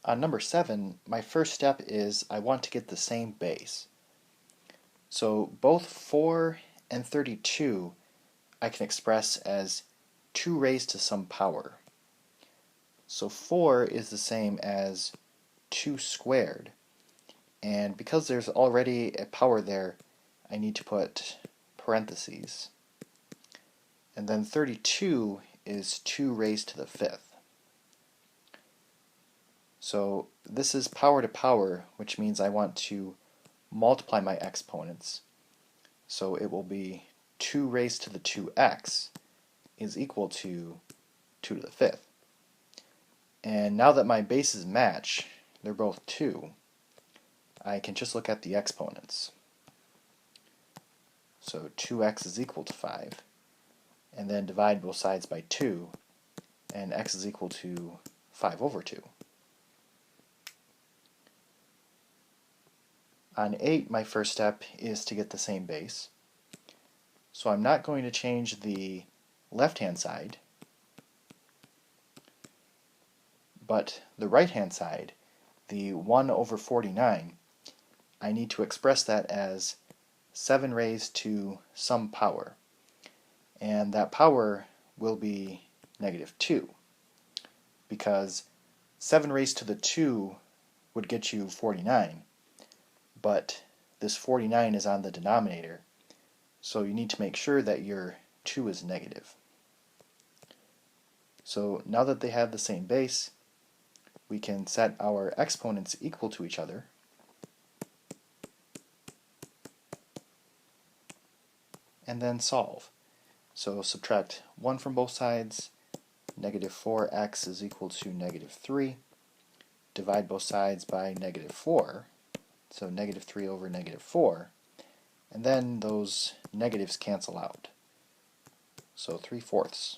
On number 7, my first step is I want to get the same base. So both 4 and 32 I can express as 2 raised to some power. So 4 is the same as 2 squared. And because there's already a power there, I need to put parentheses. And then 32 is 2 raised to the 5th. So this is power to power, which means I want to multiply my exponents. So it will be 2 raised to the 2x is equal to 2 to the 5th. And now that my bases match, they're both 2, I can just look at the exponents. So 2x is equal to 5, and then divide both sides by 2, and x is equal to 5 over 2. On 8, my first step is to get the same base. So I'm not going to change the left-hand side, but the right-hand side, the 1 over 49, I need to express that as 7 raised to some power. And that power will be negative 2, because 7 raised to the 2 would get you 49, but this 49 is on the denominator, so you need to make sure that your 2 is negative. So now that they have the same base, we can set our exponents equal to each other, and then solve. So subtract 1 from both sides, negative 4x is equal to negative 3, divide both sides by negative 4, so negative 3 over negative 4, and then those negatives cancel out, so 3/4.